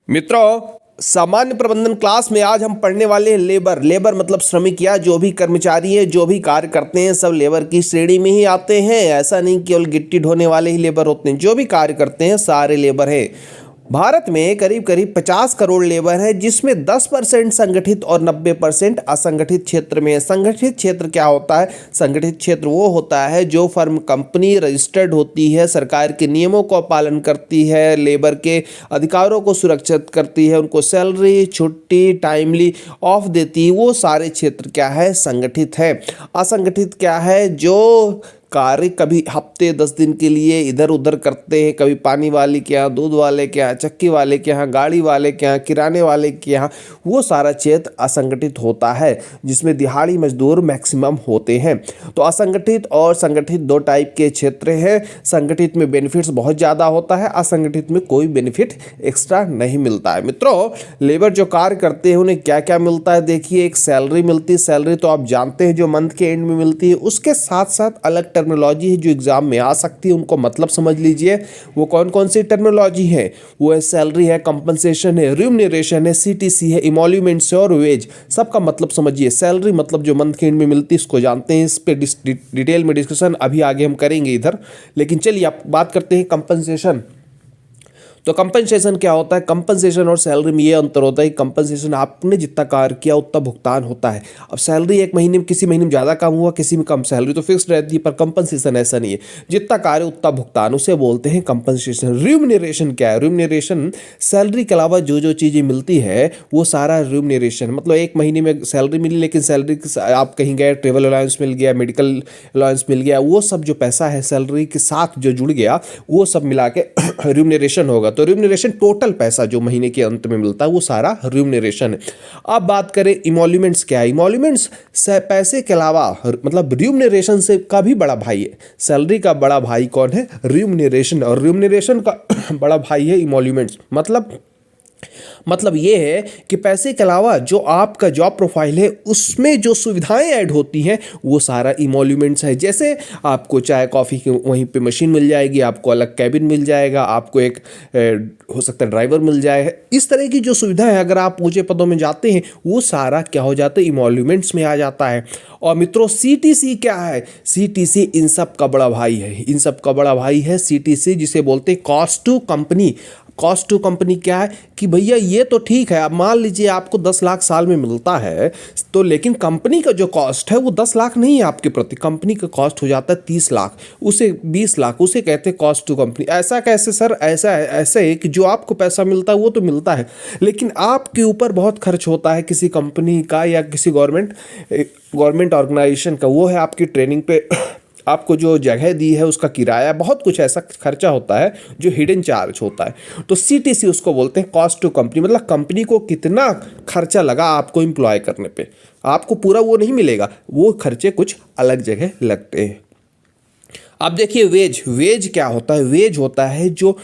मित्रों, सामान्य प्रबंधन क्लास में आज हम पढ़ने वाले हैं लेबर मतलब श्रमिक या जो भी कर्मचारी हैं, जो भी कार्य करते हैं, सब लेबर की श्रेणी में ही आते हैं। ऐसा नहीं केवल गिट्टी ढोने वाले ही लेबर होते हैं, जो भी कार्य करते हैं सारे लेबर हैं। भारत में करीब करीब 50 करोड़ लेबर है, जिसमें 10% संगठित और 90% असंगठित क्षेत्र में है। संगठित क्षेत्र क्या होता है? संगठित क्षेत्र वो होता है जो फर्म कंपनी रजिस्टर्ड होती है, सरकार के नियमों का पालन करती है, लेबर के अधिकारों को सुरक्षित करती है, उनको सैलरी, छुट्टी, टाइमली ऑफ देती है। वो सारे क्षेत्र क्या है? संगठित है। असंगठित क्या है? जो कार्य कभी हफ्ते 10 दिन के लिए इधर उधर करते हैं, कभी पानी वाले के यहाँ, दूध वाले के यहाँ, चक्की वाले के यहाँ, गाड़ी वाले के यहाँ, किराने वाले के यहाँ, वो सारा क्षेत्र असंगठित होता है, जिसमें दिहाड़ी मजदूर मैक्सिमम होते हैं। तो असंगठित और संगठित दो टाइप के क्षेत्र हैं। संगठित में बेनिफिट्स बहुत ज़्यादा होता है, असंगठित में कोई बेनिफिट एक्स्ट्रा नहीं मिलता है। मित्रों, लेबर जो कार्य करते हैं उन्हें क्या क्या मिलता है? देखिए, एक सैलरी मिलती है। सैलरी तो आप जानते हैं जो मंथ के एंड में मिलती है। उसके साथ साथ अलग टर्मिनोलॉजी है जो एग्जाम में आ सकती है, उनको मतलब समझ लीजिए। वो कौन कौन सी टर्मिनोलॉजी है? वो है सैलरी है, कंपनसेशन है, रिम्यूनरेशन है, सीटीसी है, इमोल्यूमेंट्स है और वेज। सबका मतलब समझिए। सैलरी मतलब जो मंथ के एंड में मिलती है, इसको जानते हैं। इस पे डिटेल में डिस्कशन अभी आगे हम करेंगे इधर। लेकिन चलिए आप बात करते हैं कंपनसेशन। तो कंपनसेशन क्या होता है? कंपनसेशन और सैलरी में ये अंतर होता है कि कंपनसेशन आपने जितना कार्य किया उतना भुगतान होता है। अब सैलरी एक महीने में, किसी महीने में ज़्यादा काम हुआ, किसी में कम, सैलरी तो फिक्स रहती है, पर कंपनसेशन ऐसा नहीं है। जितना कार्य उतना भुगतान, उसे बोलते हैं कंपनसेशन। रिम्यूनरेशन क्या है? रिम्यूनरेशन सैलरी के अलावा जो जो चीज़ें मिलती है वो सारा रिम्यूनरेशन। मतलब एक महीने में सैलरी मिली, लेकिन सैलरी आप कहीं गए, ट्रेवल अलाउंस मिल गया, मेडिकल अलाउंस मिल गया, वो सब जो पैसा है सैलरी के साथ जो जुड़ गया, वो सब मिला के रिम्यूनरेशन होगा। तो रिम्यूनरेशन टोटल पैसा जो महीने के अंत में मिलता है वो सारा रिम्यूनरेशन है। अब बात करें इमोल्यूमेंट्स क्या है? इमोल्यूमेंट्स पैसे के अलावा मतलब रिम्यूनरेशन से का भी बड़ा भाई है। सैलरी का बड़ा भाई कौन है? रिम्यूनरेशन। और रिम्यूनरेशन का बड़ा भाई है इमोल्यूमेंट्स। मतलब ये है कि पैसे के अलावा जो आपका जॉब प्रोफाइल है उसमें जो सुविधाएं ऐड होती हैं वो सारा इमोल्यूमेंट्स है। जैसे आपको चाय कॉफ़ी की वहीं पे मशीन मिल जाएगी, आपको अलग कैबिन मिल जाएगा, आपको एक हो सकता है ड्राइवर मिल जाए। इस तरह की जो सुविधा है, अगर आप ऊंचे पदों में जाते हैं, वो सारा क्या हो जाता है? इमोल्यूमेंट्स में आ जाता है। और मित्रों, सीटीसी क्या है? सीटीसी इन सब का बड़ा भाई है। इन सब का बड़ा भाई है सीटीसी, जिसे बोलते हैं cost to company. Cost to company क्या है कि भैया ये तो ठीक है, अब मान लीजिए आपको 10 लाख साल में मिलता है, तो लेकिन कंपनी का जो कॉस्ट है वो 10 लाख नहीं है आपके प्रति। कंपनी का कॉस्ट हो जाता है 30 लाख, उसे 20 लाख, उसे कहते हैं कॉस्ट टू कंपनी। ऐसा कैसे सर? ऐसा है, ऐसे है कि जो आपको पैसा मिलता है वो तो मिलता है, लेकिन आपके ऊपर बहुत खर्च होता है किसी कंपनी का या किसी गवर्नमेंट ऑर्गेनाइजेशन का। वो है आपकी ट्रेनिंग पे आपको जो जगह दी है उसका किराया, बहुत कुछ ऐसा खर्चा होता है जो हिडन चार्ज होता है। तो सीटीसी उसको बोलते हैं कॉस्ट टू कंपनी। मतलब कंपनी को कितना खर्चा लगा आपको एम्प्लॉय करने पे, आपको पूरा वो नहीं मिलेगा, वो खर्चे कुछ अलग जगह लगते हैं। अब देखिए वेज क्या होता है? वेज होता है जो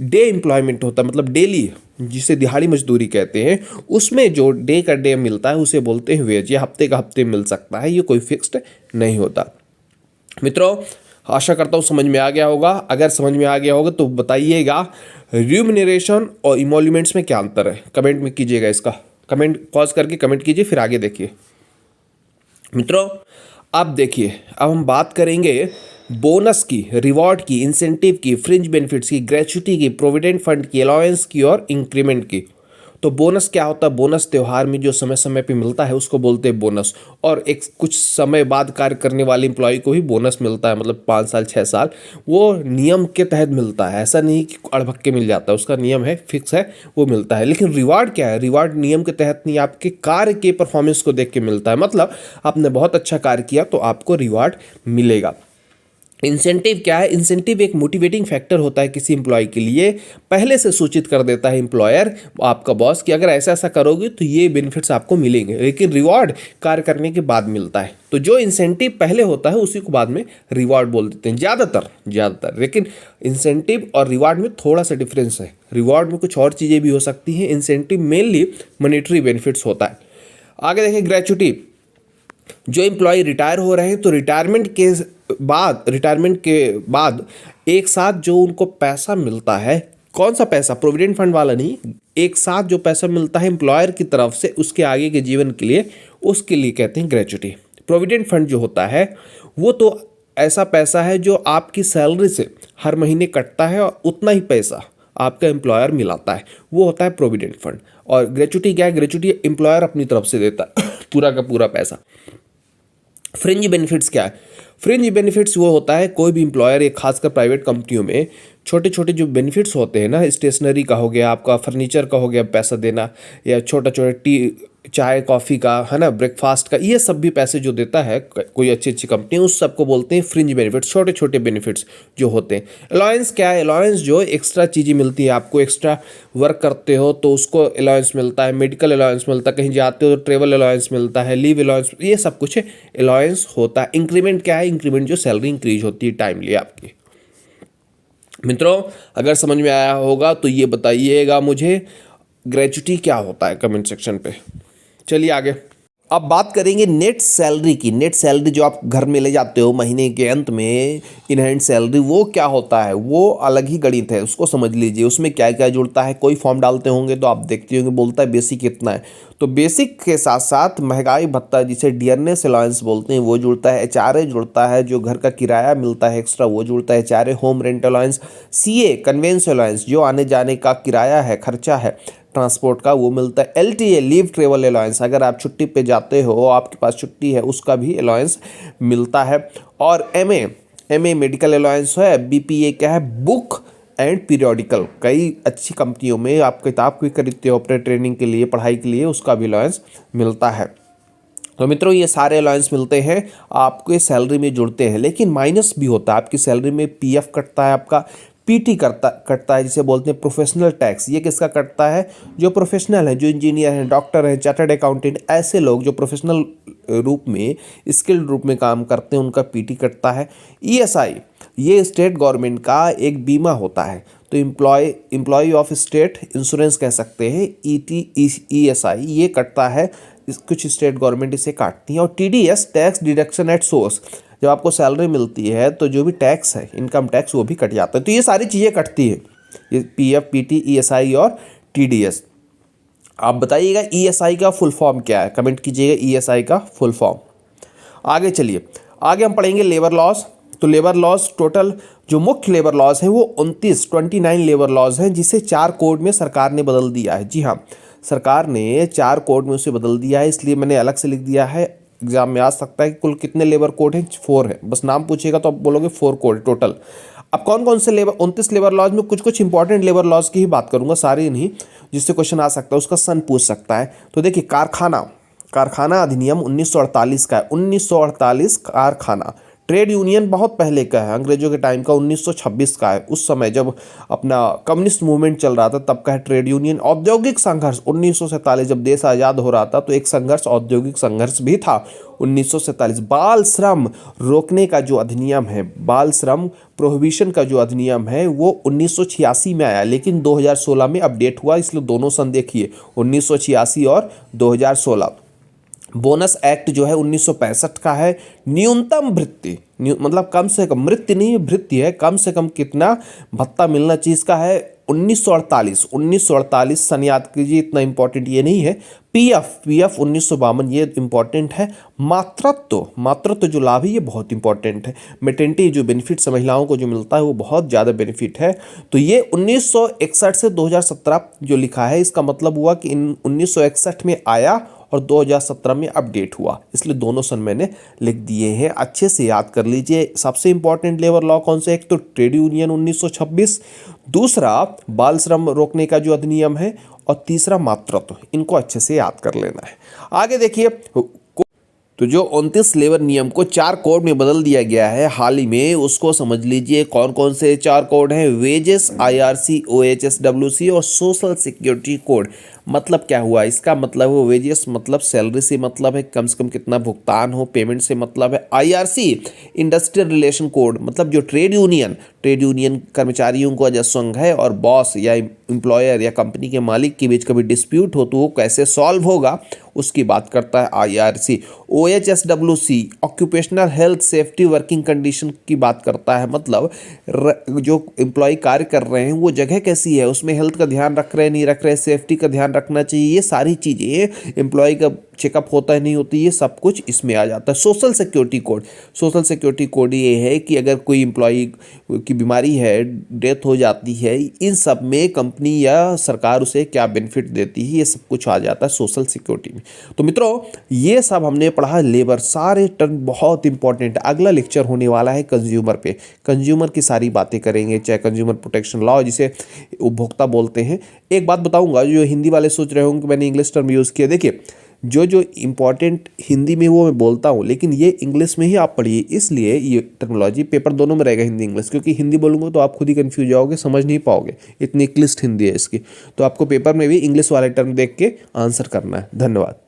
डे एम्प्लॉयमेंट होता है, मतलब डेली, जिसे दिहाड़ी मजदूरी कहते हैं, उसमें जो डे का डे मिलता है उसे बोलते हैं वेज। या हफ्ते का हफ्ते मिल सकता है, ये कोई फिक्स्ड नहीं होता। मित्रों, आशा करता हूँ समझ में आ गया होगा। अगर समझ में आ गया होगा तो बताइएगा रिम्यूनरेशन और इमोल्यूमेंट्स में क्या अंतर है? कमेंट में कीजिएगा। इसका कमेंट पॉज करके कमेंट कीजिए, फिर आगे देखिए। मित्रों, अब देखिए, अब हम बात करेंगे बोनस की, रिवॉर्ड की, इंसेंटिव की, फ्रिंज बेनिफिट्स की, ग्रेच्युटी की, प्रोविडेंट फंड की, अलाउंस की और इंक्रीमेंट की। तो बोनस क्या होता है? बोनस त्यौहार में जो समय समय पे मिलता है उसको बोलते हैं बोनस। और एक कुछ समय बाद कार्य करने वाले एम्प्लॉय को भी बोनस मिलता है, मतलब 5 साल 6 साल, वो नियम के तहत मिलता है। ऐसा नहीं कि अड़भक्के मिल जाता है, उसका नियम है, फिक्स है, वो मिलता है। लेकिन रिवार्ड क्या है? रिवार्ड नियम के तहत नहीं, आपके कार्य के परफॉर्मेंस को देख के मिलता है। मतलब आपने बहुत अच्छा कार्य किया तो आपको रिवार्ड मिलेगा। इंसेंटिव क्या है? इंसेंटिव एक मोटिवेटिंग फैक्टर होता है किसी एम्प्लॉय के लिए। पहले से सूचित कर देता है एम्प्लॉयर, आपका बॉस, कि अगर ऐसा ऐसा करोगे तो ये बेनिफिट्स आपको मिलेंगे। लेकिन रिवॉर्ड कार्य करने के बाद मिलता है। तो जो इंसेंटिव पहले होता है उसी को बाद में रिवॉर्ड बोल देते हैं ज़्यादातर। लेकिन इंसेंटिव और रिवॉर्ड में थोड़ा सा डिफरेंस है। रिवॉर्ड में कुछ और चीज़ें भी हो सकती हैं, इंसेंटिव मेनली मॉनेटरी बेनिफिट्स होता है। आगे देखिए ग्रेच्युटी। जो एम्प्लॉय रिटायर हो रहे हैं तो रिटायरमेंट के बाद एक साथ जो उनको पैसा मिलता है कौन सा पैसा, प्रोविडेंट फंड वाला नहीं, एक साथ जो पैसा मिलता है एम्प्लॉयर की तरफ से उसके आगे के जीवन के लिए, उसके लिए कहते हैं ग्रेच्युटी। प्रोविडेंट फंड जो होता है वो तो ऐसा पैसा है जो आपकी सैलरी से हर महीने कटता है और उतना ही पैसा आपका एम्प्लॉयर मिलाता है, वो होता है प्रोविडेंट फंड। और ग्रेच्युटी क्या है, ग्रेच्युटी एम्प्लॉयर अपनी तरफ से देता है पूरा का पूरा पैसा। फ्रिंज बेनिफिट्स क्या है, फ्रिंज बेनिफिट्स वो होता है कोई भी एम्प्लॉयर, एक खासकर प्राइवेट कंपनियों में छोटे छोटे जो बेनिफिट्स होते हैं ना, स्टेशनरी का हो गया, आपका फर्नीचर का हो गया पैसा देना, या छोटा छोटा टी चाय कॉफ़ी का है ना, ब्रेकफास्ट का, ये सब भी पैसे जो देता है कोई अच्छी अच्छी कंपनी, उस सबको बोलते हैं फ्रिंज बेनिफिट्स, छोटे छोटे बेनिफिट्स जो होते हैं। अलाउंस क्या है, अलाउंस जो एक्स्ट्रा चीज़ें मिलती है आपको, एक्स्ट्रा वर्क करते हो तो उसको अलाउंस मिलता है, मेडिकल अलाउंस मिलता है, कहीं जाते हो तो ट्रेवल अलाउंस मिलता है, लीव अलाउंस, ये सब कुछ अलाउंस होता है। इंक्रीमेंट क्या है, इंक्रीमेंट जो सैलरी इंक्रीज होती है टाइमली आपकी। मित्रों अगर समझ में आया होगा तो ये बताइएगा मुझे ग्रेच्युटी क्या होता है कमेंट सेक्शन पे। चलिए आगे, अब बात करेंगे नेट सैलरी की। नेट सैलरी जो आप घर में ले जाते हो महीने के अंत में, इन हैंड सैलरी, वो क्या होता है, वो अलग ही गणित है, उसको समझ लीजिए। उसमें क्या क्या जुड़ता है, कोई फॉर्म डालते होंगे तो आप देखते होंगे, बोलता है बेसिक कितना है, तो बेसिक के साथ साथ महंगाई भत्ता जिसे डियरनेस अलाउंस बोलते हैं वो जुड़ता है, एचआरए जुड़ता है, जो घर का किराया मिलता है एक्स्ट्रा वो जुड़ता है, HRA, home rent allowance, CA convince allowance जो आने जाने का किराया है, खर्चा है ट्रांसपोर्ट का, वो मिलता है, एलटीए लीव ट्रेवल अलाउंस, अगर आप छुट्टी पे जाते हो, आपके पास छुट्टी है, उसका भी अलाउंस मिलता है, और एमए मेडिकल अलाउंस है, बीपीए क्या है, बुक एंड पीरियोडिकल, कई अच्छी कंपनियों में आप किताब भी खरीदते हो अपने ट्रेनिंग के लिए, पढ़ाई के लिए, उसका भी अलाउंस मिलता है। तो मित्रों ये सारे अलाउंस मिलते हैं आपके सैलरी में जुड़ते हैं, लेकिन माइनस भी होता है आपकी सैलरी में, पीएफ कटता है आपका, पीटी कटता है जिसे बोलते हैं प्रोफेशनल टैक्स। ये किसका कटता है, जो प्रोफेशनल है, जो इंजीनियर हैं, डॉक्टर हैं, चार्टर्ड अकाउंटेंट, ऐसे लोग जो प्रोफेशनल रूप में, स्किल्ड रूप में काम करते हैं, उनका पीटी कटता है। ईएसआई ये स्टेट गवर्नमेंट का एक बीमा होता है, तो एम्प्लॉय ऑफ स्टेट इंश्योरेंस कह सकते हैं, ईएसआई ये कटता है, कुछ स्टेट गवर्नमेंट इसे काटती है। और TDS tax deduction at source, जब आपको सैलरी मिलती है तो जो भी टैक्स है, इनकम टैक्स, वो भी कट जाता है। तो ये सारी चीज़ें कटती है, ये पीएफ, पीटी, ईएसआई और टीडीएस। आप बताइएगा ईएसआई का फुल फॉर्म क्या है, कमेंट कीजिएगा ईएसआई का फुल फॉर्म। आगे चलिए, आगे हम पढ़ेंगे लेबर लॉस। तो लेबर लॉस, टोटल जो मुख्य लेबर लॉस है वो 29 लेबर लॉस हैं, जिसे 4 कोड में सरकार ने बदल दिया है। जी हाँ, सरकार ने 4 कोड में उसे बदल दिया है, इसलिए मैंने अलग से लिख दिया है, एग्जाम में आ सकता है कि कुल कितने लेबर कोड हैं, 4 है, बस नाम पूछेगा तो आप बोलोगे 4 कोड टोटल। अब कौन कौन से 29 लेबर लॉज में कुछ इंपॉर्टेंट लेबर लॉज की ही बात करूंगा, सारी नहीं, जिससे क्वेश्चन आ सकता है, उसका सन पूछ सकता है। तो देखिए, कारखाना अधिनियम 1948 का है, 1948 कारखाना। ट्रेड यूनियन बहुत पहले का है, अंग्रेजों के टाइम का, 1926 का है, उस समय जब अपना कम्युनिस्ट मूवमेंट चल रहा था तब का है ट्रेड यूनियन। औद्योगिक संघर्ष 1947, जब देश आज़ाद हो रहा था तो एक संघर्ष, औद्योगिक संघर्ष भी था 1947। बाल श्रम रोकने का जो अधिनियम है, बाल श्रम प्रोहिबिशन का जो अधिनियम है, वो 1986 में आया, लेकिन 2016 में अपडेट हुआ, इसलिए दोनों सन देखिए, 1986 और 2016। बोनस एक्ट जो है 1965 का है। न्यूनतम भृत्य, मतलब कम से कम, मृत्यु नहीं भृत्य है, कम से कम कितना भत्ता मिलना चाहिए, इसका है 1948 सन याद कीजिए, इतना इंपॉर्टेंट ये नहीं है। पीएफ 1952 ये इंपॉर्टेंट है। मातृत्व जो लाभ है ये बहुत इंपॉर्टेंट है। मेटर्निटी जो बेनिफिट महिलाओं को जो मिलता है वो बहुत ज़्यादा बेनिफिट है। तो ये 1961 से 2017 जो लिखा है, इसका मतलब हुआ कि 1961 में आया और 2017 में अपडेट हुआ, इसलिए दोनों सन मैंने लिख दिए हैं, अच्छे से याद कर लीजिए। सबसे इंपॉर्टेंट लेबर लॉ कौन से, एक तो ट्रेड यूनियन 1926, दूसरा बाल श्रम रोकने का जो अधिनियम है, और तीसरा मातृत्व, इनको अच्छे से याद कर लेना है। आगे देखिए, तो जो 29 लेबर नियम को 4 कोड में बदल दिया गया है हाल ही में, उसको समझ लीजिए कौन कौन से 4 कोड हैं। वेजेस, आईआरसी, ओएचएस, डब्ल्यूसी और सोशल सिक्योरिटी कोड। मतलब क्या हुआ, इसका मतलब है वेजेस मतलब सैलरी से मतलब है, कम से कम कितना भुगतान हो, पेमेंट से मतलब है। आईआरसी इंडस्ट्रियल रिलेशन कोड, मतलब जो ट्रेड ट्रेड यूनियन कर्मचारियों का जो संघ है और बॉस या एम्प्लॉयर या कंपनी के मालिक के बीच कभी डिस्प्यूट हो तो वो कैसे सॉल्व होगा उसकी बात करता है IRC। OHSWC occupational health safety working condition की बात करता है, मतलब जो एम्प्लॉय कार्य कर रहे हैं वो जगह कैसी है, उसमें हेल्थ का ध्यान रख रहे हैं नहीं रख रहे, सेफ्टी का ध्यान रखना चाहिए, ये सारी चीज़ें एम्प्लॉय का चेकअप होता है नहीं होती, ये सब कुछ इसमें आ जाता है। Social security code, social security code ये है कि अगर कोई एम्प्लॉय की बीमारी है, डेथ हो जाती है, इन सब में कंपनी या सरकार उसे क्या बेनिफिट देती है, ये सब कुछ आ जाता है सोशल सिक्योरिटी में। तो मित्रों ये सब हमने पढ़ा लेबर, सारे टर्म बहुत इंपॉर्टेंट। अगला लेक्चर होने वाला है कंज्यूमर पे, कंज्यूमर की सारी बातें करेंगे, चाहे कंज्यूमर प्रोटेक्शन लॉ जिसे उपभोक्ता बोलते हैं। एक बात बताऊंगा, जो हिंदी वाले सोच रहे होंगे कि मैंने इंग्लिश टर्म यूज़ किया, देखिए जो इम्पॉर्टेंट हिंदी में वो मैं बोलता हूँ, लेकिन ये इंग्लिश में ही आप पढ़िए, इसलिए ये टर्मिनोलॉजी पेपर दोनों में रहेगा, हिंदी इंग्लिश, क्योंकि हिंदी बोलूँगा तो आप खुद ही कंफ्यूज जाओगे, समझ नहीं पाओगे, इतनी क्लिष्ट हिंदी है इसकी। तो आपको पेपर में भी इंग्लिश वाले टर्म देख के आंसर करना है। धन्यवाद।